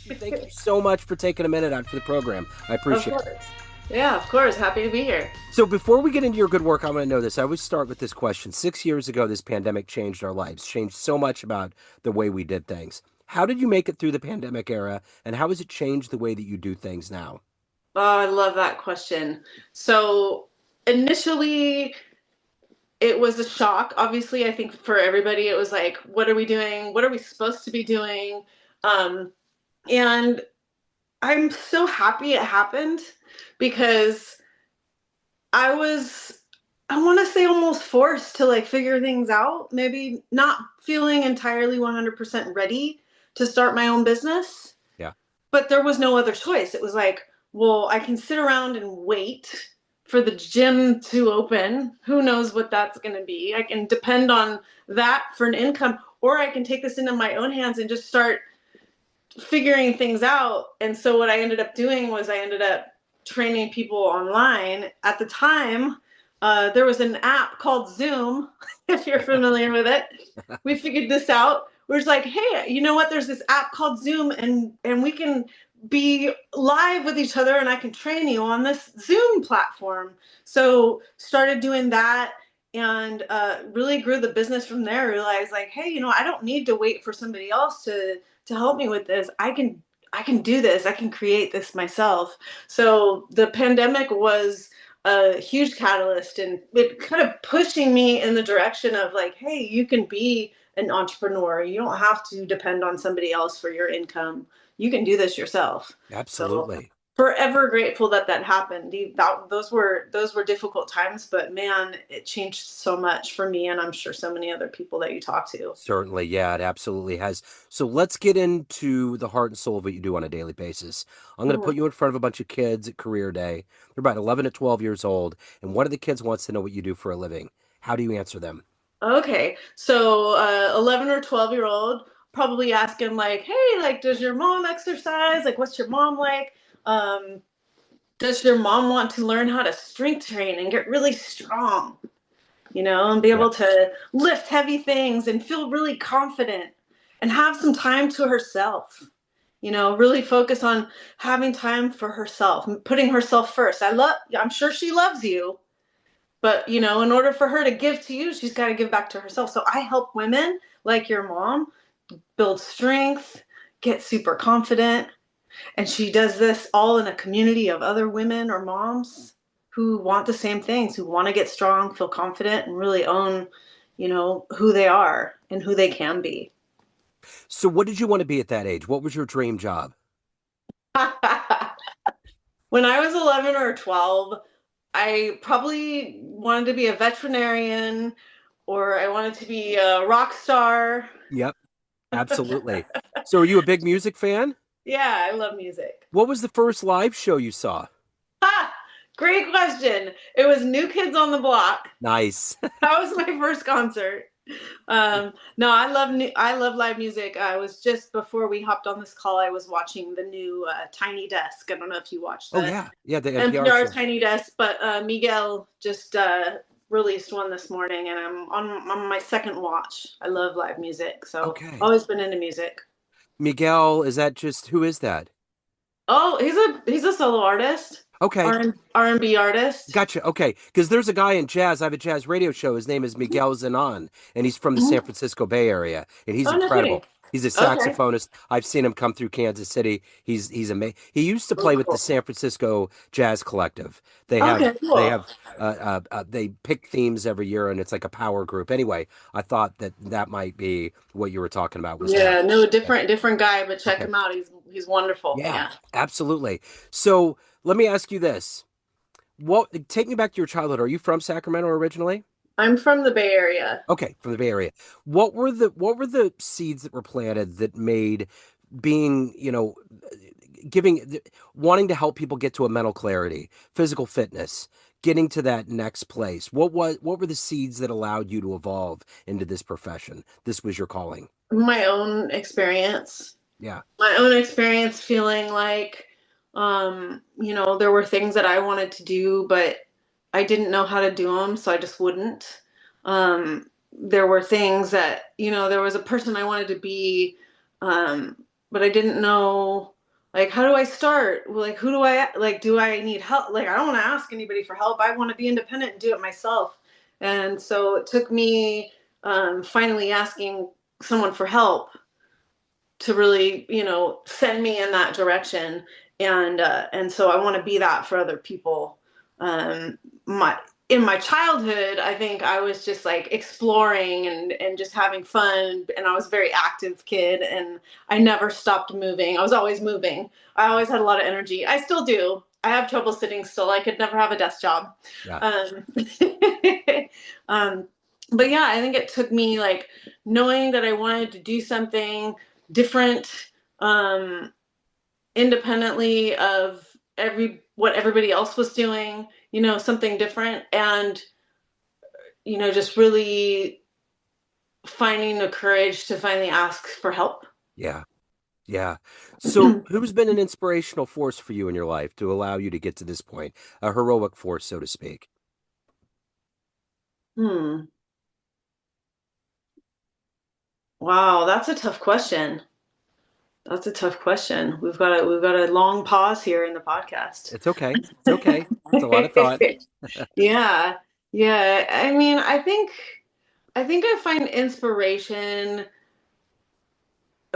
Thank you so much for taking a minute out for the program. I Of appreciate it. course. Yeah, of course. Happy to be here. So before we get into your good work, I want to know this. I always start with this question. 6 years ago, this pandemic changed our lives, changed so much about the way we did things. How did you make it through the pandemic era, and how has it changed the way that you do things now? Oh, I love that question. So initially, it was a shock. Obviously, I think for everybody, it was like, what are we doing? What are we supposed to be doing? Um, and I'm so happy it happened because I was, I want to say almost forced to like figure things out, maybe not feeling entirely 100% ready to start my own business. Yeah. But there was no other choice. It was like, well, I can sit around and wait for the gym to open. Who knows what that's going to be? I can depend on that for an income, or I can take this into my own hands and just start figuring things out. And so what I ended up doing was I ended up training people online. At the time, there was an app called Zoom, if you're familiar with it. We figured this out. We're just like, hey, you know what? There's this app called Zoom, and we can be live with each other, and I can train you on this Zoom platform. So started doing that, and really grew the business from there. Realized like, hey, I don't need to wait for somebody else to help me with this. I can do this. I can create this myself. So the pandemic was a huge catalyst, and it kind of pushing me in the direction of like, hey, you can be an entrepreneur. You don't have to depend on somebody else for your income. You can do this yourself. So Absolutely. forever grateful that that happened. Those were difficult times, but man, it changed so much for me, and I'm sure so many other people that you talk to. Certainly, yeah, it absolutely has. So let's get into the heart and soul of what you do on a daily basis. I'm going to put Mhm. you in front of a bunch of kids at career day. They're about 11 to 12 years old, and one of the kids wants to know what you do for a living. How do you answer them? Okay, so 11 or 12-year-old probably ask him like, hey, like, does your mom exercise? Like, what's your mom like? Um, does your mom want to learn how to strength train and get really strong, and be Yeah. able to lift heavy things and feel really confident and have some time to herself? Really focus on having time for herself, putting herself first. I'm sure she loves you, but in order for her to give to you, she's got to give back to herself. So I help women like your mom build strength, get super confident, and she does this all in a community of other women or moms who want the same things, who want to get strong, feel confident, and really own, who they are and who they can be. So what did you want to be at that age? What was your dream job? When I was 11 or 12, I probably wanted to be a veterinarian, or I wanted to be a rock star. Yep, absolutely. So are you a big music fan? Yeah, I love music. What was the first live show you saw? Ha! Great question. It was New Kids on the Block. Nice. That was my first concert. No, I love live music. I was just before we hopped on this call, I was watching the new Tiny Desk. I don't know if you watched Oh the yeah, yeah, the NPR NPR show. Tiny Desk, but Miguel just released one this morning, and I'm on my second watch. I love live music, so Okay. always been into music. Miguel, is that just who is that? Oh, he's a solo artist, Okay. R&B artist. Gotcha. Okay. Because there's a guy in jazz. I have a jazz radio show. His name is Miguel Zenon, and he's from the San Mhm. Francisco Bay Area, and he's Oh, no kidding. incredible. He's a Okay. saxophonist. I've seen him come through Kansas City. He's amazing. He used to Oh, play with the cool. San Francisco Jazz Collective. They have Okay, cool. they pick themes every year, and it's like a power group. Anyway, I thought that that might be what you were talking about was him. Yeah, no, Yeah. different guy, but check Okay. him out. He's wonderful. Yeah. Yeah. Absolutely. So let me ask you this. What take me back to your childhood? Are you from Sacramento originally? I'm from the Bay Area. Okay, from the Bay Area. What were the seeds that were planted that made being, giving wanting to help people get to a mental clarity, physical fitness, getting to that next place? What were the seeds that allowed you to evolve into this profession? This was your calling. My own experience. Yeah. My own experience feeling like there were things that I wanted to do, but I didn't know how to do them, so I just wouldn't. There were things that, there was a person I wanted to be, um, but I didn't know like how do I start? Like who do I like do I need help? Like I don't want to ask anybody for help. I want to be independent and do it myself. And so it took me finally asking someone for help to really, send me in that direction. And so I want to be that for other people. My in my childhood, I think I was just like exploring and just having fun, and I was a very active kid, and I never stopped moving. I was always moving. I always had a lot of energy. I still do. I have trouble sitting still. I could never have a desk job. Yeah. Um, um, but yeah, I think it took me like knowing that I wanted to do something different, um, independently of what everybody else was doing, something different, and just really finding the courage to finally ask for help. Yeah. Yeah. So, who's been an inspirational force for you in your life to allow you to get to this point? A heroic force, so to speak. Hmm. Wow, that's a tough question. That's a tough question. We've got a long pause here in the podcast. It's okay. It's okay. It's a lot of thought. Yeah. Yeah. I mean, I think I find inspiration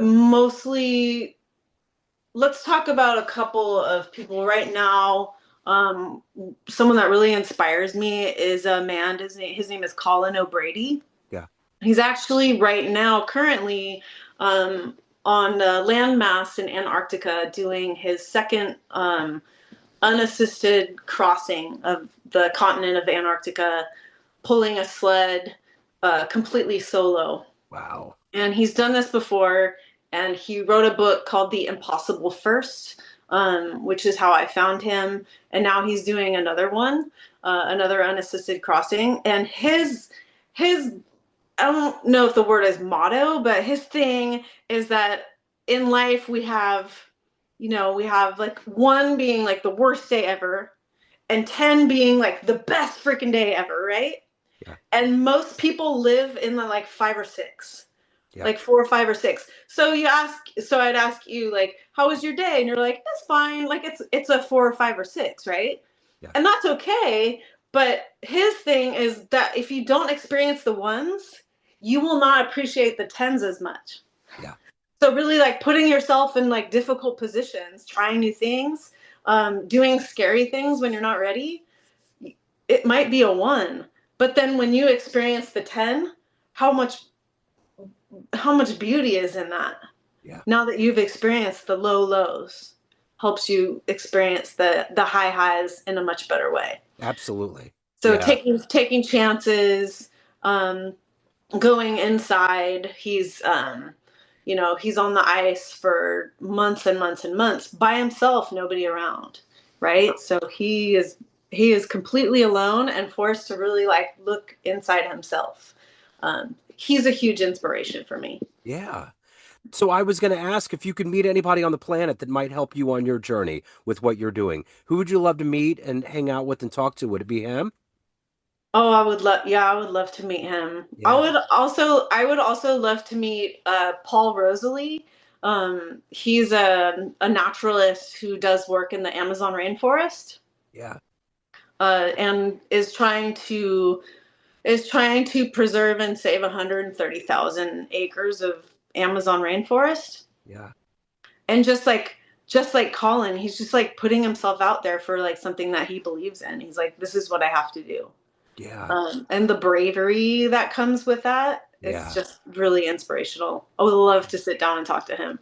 mostly. Let's talk about a couple of people right now. Um, Someone that really inspires me is a man. His name is Colin O'Brady. Yeah. He's actually right now, currently, um, on the landmass in Antarctica, doing his second unassisted crossing of the continent of Antarctica, pulling a sled completely solo. Wow. And he's done this before, and he wrote a book called The Impossible First, which is how I found him. And now he's doing another one, another unassisted crossing. And his I don't know if the word is motto, but his thing is that in life we have like one being like the worst day ever, and 10 being like the best freaking day ever, right? Yeah. And most people live in the like five or six, Yeah. like 4 or 5 or 6. So I'd ask you like, how was your day? And you're like, that's fine. Like it's a 4 or 5 or 6, right? Yeah. And that's okay. But his thing is that if you don't experience the ones, you will not appreciate the tens as much. Yeah. So really like putting yourself in like difficult positions, trying new things, doing scary things when you're not ready, it might be a one. But then when you experience the 10, how much how much beauty is in that? Yeah. Now that you've experienced the low lows, helps you experience the high highs in a much better way. Absolutely. So Yeah. taking chances, um, going inside. He's on the ice for months and months and months by himself, nobody around, right? So he is completely alone and forced to really like look inside himself. He's a huge inspiration for me. Yeah. So I was going to ask if you could meet anybody on the planet that might help you on your journey with what you're doing. Who would you love to meet and hang out with and talk to? Would it be him? Oh, I would love to meet him. Yeah. I would also love to meet Paul Rosalie. He's a naturalist who does work in the Amazon rainforest, Yeah. and is trying to preserve and save 130,000 acres of Amazon rainforest. Yeah. And just like Colin, he's just like putting himself out there for like something that he believes in. He's like, this is what I have to do. Yeah. And the bravery that comes with that is Yeah. just really inspirational. I would love to sit down and talk to him.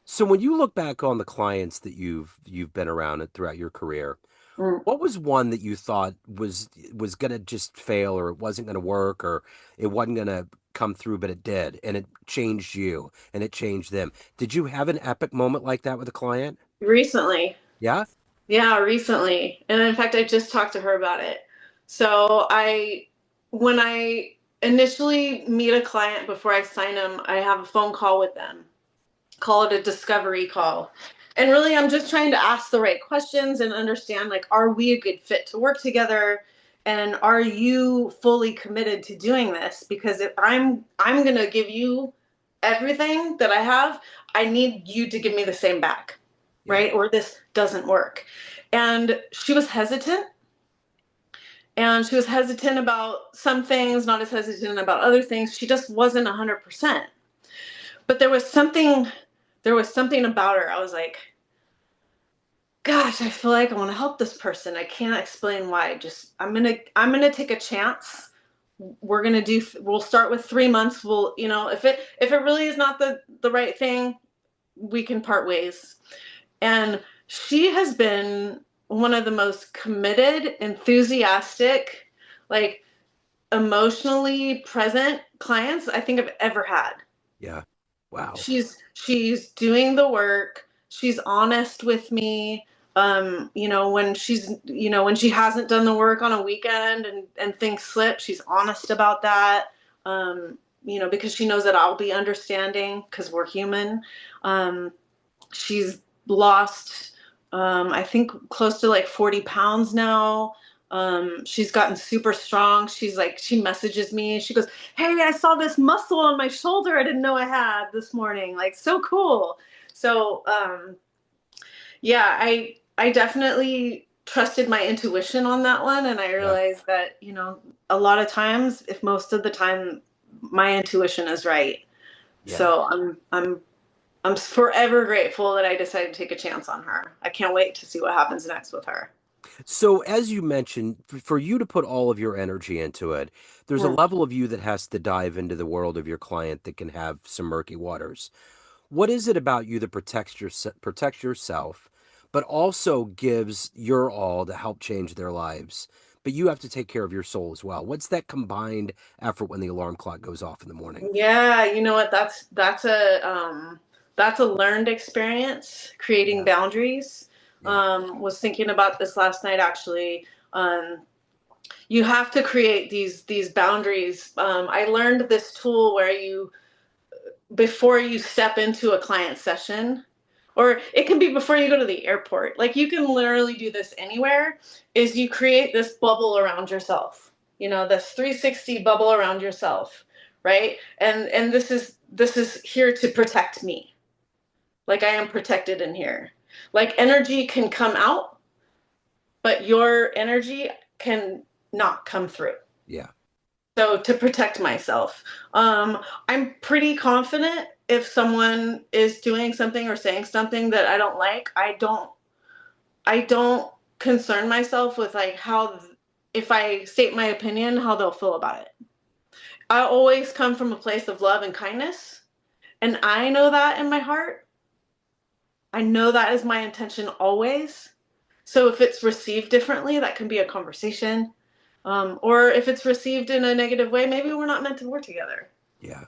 So when you look back on the clients that you've been around throughout your career, Mm. what was one that you thought was gonna just fail, or it wasn't gonna work, or it wasn't gonna come through, but it did, and it changed you and it changed them? Did you have an epic moment like that with a client? Recently, Yeah? yeah, recently, and in fact, I just talked to her about it. So when I initially meet a client before I sign them, I have a phone call with them. Call it a discovery call. And really, I'm just trying to ask the right questions and understand, like, are we a good fit to work together? And are you fully committed to doing this? Because if I'm going to give you everything that I have, I need you to give me the same back, Yeah. right? Or this doesn't work. And she was hesitant about some things, not as hesitant about other things. She just wasn't 100%. But there was something about her. I was like, gosh, I feel like I want to help this person. I can't explain why. Just I'm gonna take a chance. We'll start with 3 months. If it really is not the right thing, we can part ways. And she has been one of the most committed, enthusiastic, like emotionally present clients I think I've ever had. Yeah. Wow. She's doing the work. She's honest with me. When she hasn't done the work on a weekend and things slip, she's honest about that. Because she knows that I'll be understanding because we're human. She's lost, I think, close to like 40 pounds now. She's gotten super strong. She messages me. She goes, "Hey, I saw this muscle on my shoulder I didn't know I had this morning. Like, so cool." So, yeah, I definitely trusted my intuition on that one. And I Yeah. realized that, a lot of times, if most of the time my intuition is right. Yeah. So I'm forever grateful that I decided to take a chance on her. I can't wait to see what happens next with her. So, as you mentioned, for you to put all of your energy into it, there's a Yeah. level of you that has to dive into the world of your client that can have some murky waters. What is it about you that protects yourself, but also gives your all to help change their lives? But you have to take care of your soul as well. What's that combined effort when the alarm clock goes off in the morning? Yeah, you know what? That's a learned experience. Creating Yeah. boundaries. Yeah. Was thinking about this last night actually. You have to create these boundaries. I learned this tool where before you step into a client session, or it can be before you go to the airport, like you can literally do this anywhere, is you create this bubble around yourself, this 360 bubble around yourself, right? And this is here to protect me, like I am protected in here. Like energy can come out, but your energy can not come through. Yeah. So to protect myself, I'm pretty confident if someone is doing something or saying something that I don't like. I don't concern myself with like how, if I state my opinion, how they'll feel about it. I always come from a place of love and kindness, and I know that in my heart. I know that is my intention always. So if it's received differently, that can be a conversation. Or if it's received in a negative way, maybe we're not meant to work together. Yeah.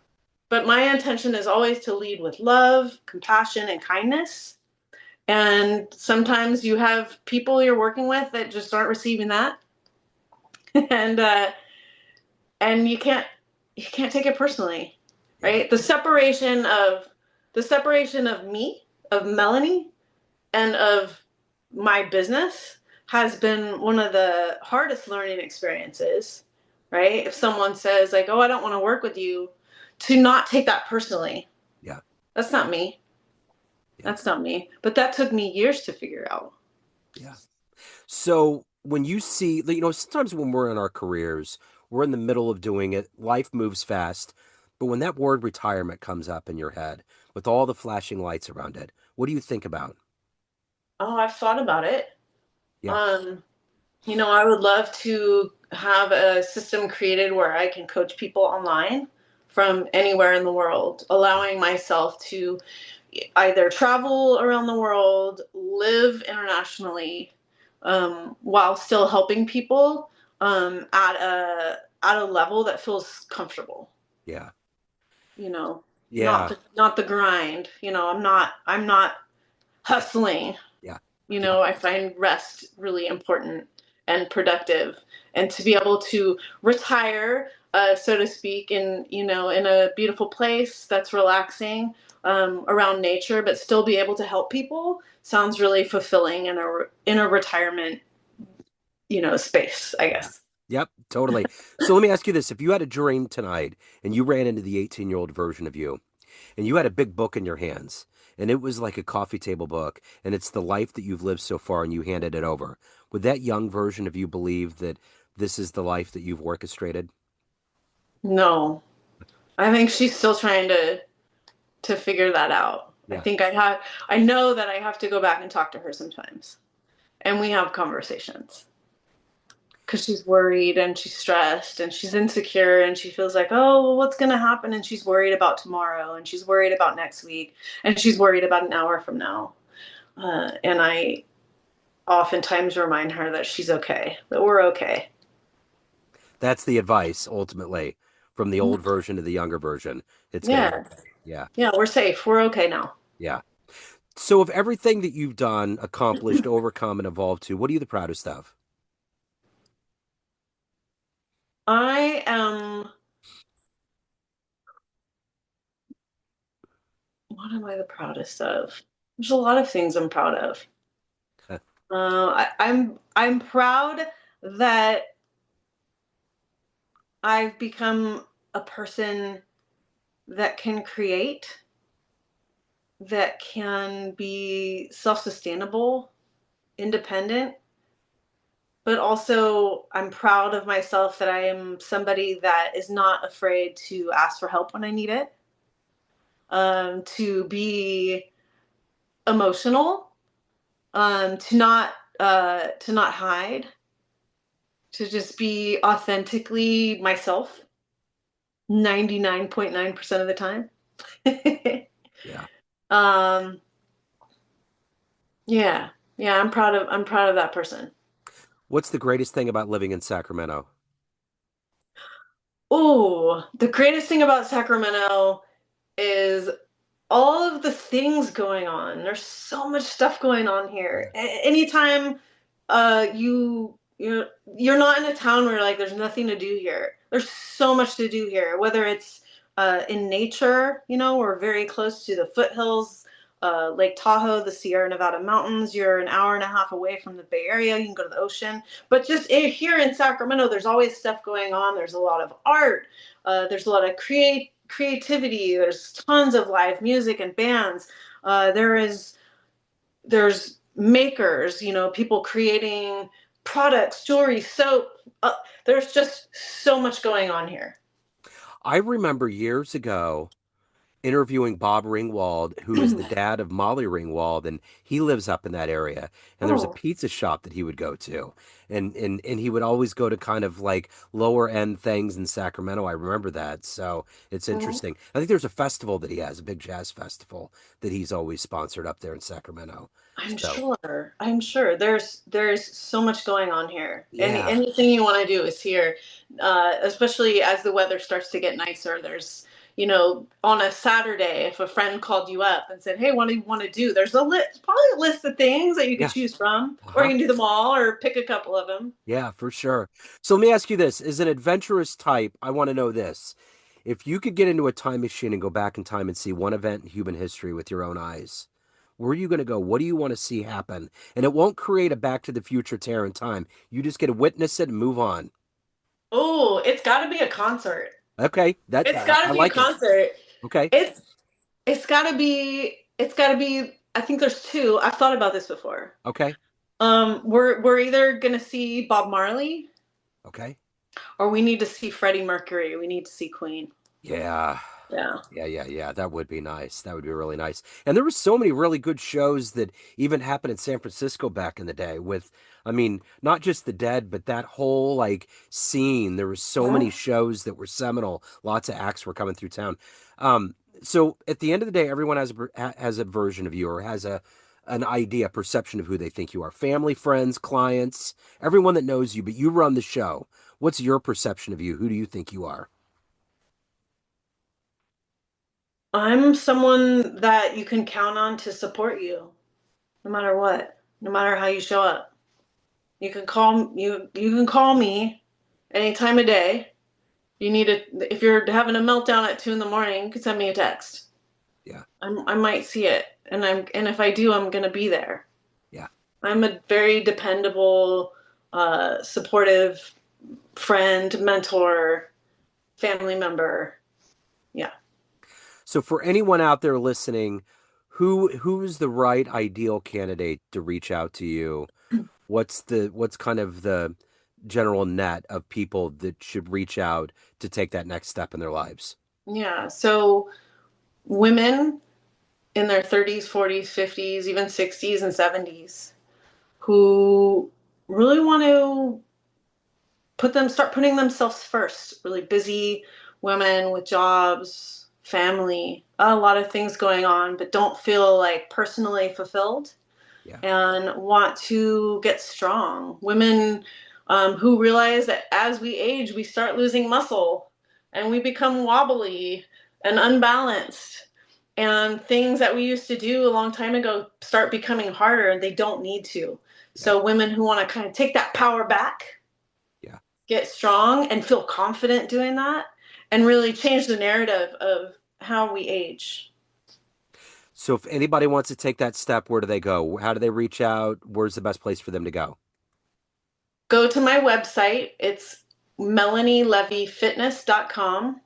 But my intention is always to lead with love, compassion, and kindness. And sometimes you have people you're working with that just aren't receiving that, and you can't take it personally, Yeah. right? The separation of me, of Melanie, and of my business has been one of the hardest learning experiences, right? If someone says like, "Oh, I don't want to work with you," to not take that personally. Yeah. That's not me. Yeah. That's not me. But that took me years to figure out. Yeah. So when you see, sometimes when we're in our careers, we're in the middle of doing it, life moves fast. But when that word retirement comes up in your head with all the flashing lights around it, what do you think about? Oh, I've thought about it. Yeah. Um, I would love to have a system created where I can coach people online from anywhere in the world, allowing myself to either travel around the world, live internationally, while still helping people, at a level that feels comfortable. Yeah. You know, not Yeah. not the grind. I'm not hustling. Yeah. Yeah. I find rest really important and productive, and to be able to retire, so to speak, in a beautiful place that's relaxing, around nature, but still be able to help people sounds really fulfilling in a retirement, space, I Yeah. guess. Yep, totally. So let me ask you this. If you had a dream tonight and you ran into the 18-year-old version of you, and you had a big book in your hands, and it was like a coffee table book, and it's the life that you've lived so far, and you handed it over, would that young version of you believe that this is the life that you've orchestrated? No, I think she's still trying to figure that out. I Yeah. think I know that I have to go back and talk to her sometimes, and we have conversations because she's worried and she's stressed and she's insecure and she feels like, oh, well, what's going to happen? And she's worried about tomorrow and she's worried about next week and she's worried about an hour from now. And I oftentimes remind her that she's okay, that we're okay. That's the advice ultimately from the old version to the younger version. It's going to be Yeah. okay. Yeah. Yeah, we're safe. We're okay now. Yeah. So, of everything that you've done, accomplished, overcome, and evolved to, what are you the proudest of? I am, what am I the proudest of? There's a lot of things I'm proud of. I'm proud that I've become a person that can create, that can be self-sustainable, independent, but also I'm proud of myself that I am somebody that is not afraid to ask for help when I need it, to be emotional, to not hide, to just be authentically myself 99.9% of the time. Yeah. um, yeah, yeah, I'm proud of that person. What's the greatest thing about living in Sacramento? Oh, the greatest thing about Sacramento is all of the things going on. There's so much stuff going on here. Yeah. Anytime you're not in a town where like there's nothing to do here. There's so much to do here. Whether it's in nature, we're very close to the foothills, Lake Tahoe, the Sierra Nevada mountains. You're an hour and a half away from the Bay Area. You can go to the ocean. But just here in Sacramento, there's always stuff going on. There's a lot of art. There's a lot of creativity. There's tons of live music and bands. There's makers, people creating products, jewelry, soap. There's just so much going on here. I remember years ago interviewing Bob Ringwald, who is the dad of Molly Ringwald, and he lives up in that area. And there was a Oh, pizza shop that he would go to, and he would always go to kind of like lower end things in Sacramento. I remember that, so it's mhm. interesting. I think there's a festival that he has, a big jazz festival that he's always sponsored up there in Sacramento. I'm So sure. I'm sure. There's so much going on here. yeah, Anything you want to do is here, especially as the weather starts to get nicer. There's, on a Saturday, if a friend called you up and said, "Hey, what do you want to do?" There's a list, probably a list of things that you could yeah, choose from, or you uh-huh. can do them all, or pick a couple of them. Yeah, for sure. So let me ask you this. As an adventurous type, I want to know this. If you could get into a time machine and go back in time and see one event in human history with your own eyes, where are you going to go? What do you want to see happen? And it won't create a Back to the Future tear in time. You just get to witness it and move on. Oh, it's got to be a concert. Okay, It's got I to be a like it. concert. Okay, It's it's got to be. It's got to be. I think there's two. I've thought about this before. okay, We're either gonna see Bob Marley okay. or we need to see Freddie Mercury. We need to see Queen. Yeah. Yeah. Yeah. That would be nice. That would be really nice. And there were so many really good shows that even happened in San Francisco back in the day with, I mean, not just the Dead, but that whole like scene. There were so Yeah. many shows that were seminal. Lots of acts were coming through town. So at the end of the day, everyone has a version of you or has an idea, perception of who they think you are. Family, friends, clients, everyone that knows you, but you run the show. What's your perception of you? Who do you think you are? I'm someone that you can count on to support you no matter what, no matter how you show up. You can call me any time of day. If you're having a meltdown at 2 in the morning, you can send me a text. Yeah. I might see it, and if I do, I'm gonna be there. Yeah. I'm a very dependable, supportive friend, mentor, family member. Yeah. So for anyone out there listening, who's the right ideal candidate to reach out to you? What's kind of the general net of people that should reach out to take that next step in their lives? Yeah. So women in their 30s, 40s, 50s, even 60s and 70s who really want to start putting themselves first, really busy women with jobs, family, a lot of things going on, but don't feel like personally fulfilled Yeah. and want to get strong. Women who realize that as we age, we start losing muscle and we become wobbly and unbalanced. And things that we used to do a long time ago start becoming harder and they don't need to. Yeah. So, women who want to kind of take that power back, Yeah. get strong, and feel confident doing that, and really change the narrative of how we age. So if anybody wants to take that step, where do they go? How do they reach out? Where's the best place for them to go? Go to my website. It's melanielevyfitness.com.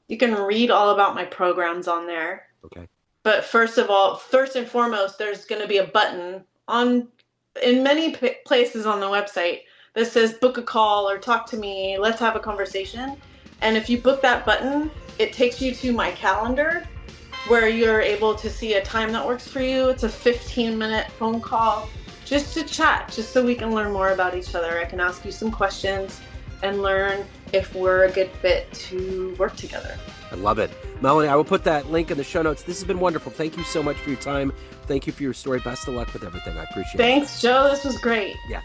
You can read all about my programs on there. Okay. But first of all, first and foremost, there's going to be a button on in many places on the website that says book a call or talk to me, let's have a conversation. And if you book that button, it takes you to my calendar where you're able to see a time that works for you. It's a 15-minute phone call just to chat, just so we can learn more about each other. I can ask you some questions and learn if we're a good fit to work together. I love it. Melanie, I will put that link in the show notes. This has been wonderful. Thank you so much for your time. Thank you for your story. Best of luck with everything. I appreciate it. Thanks, Joe. This was great. Yeah.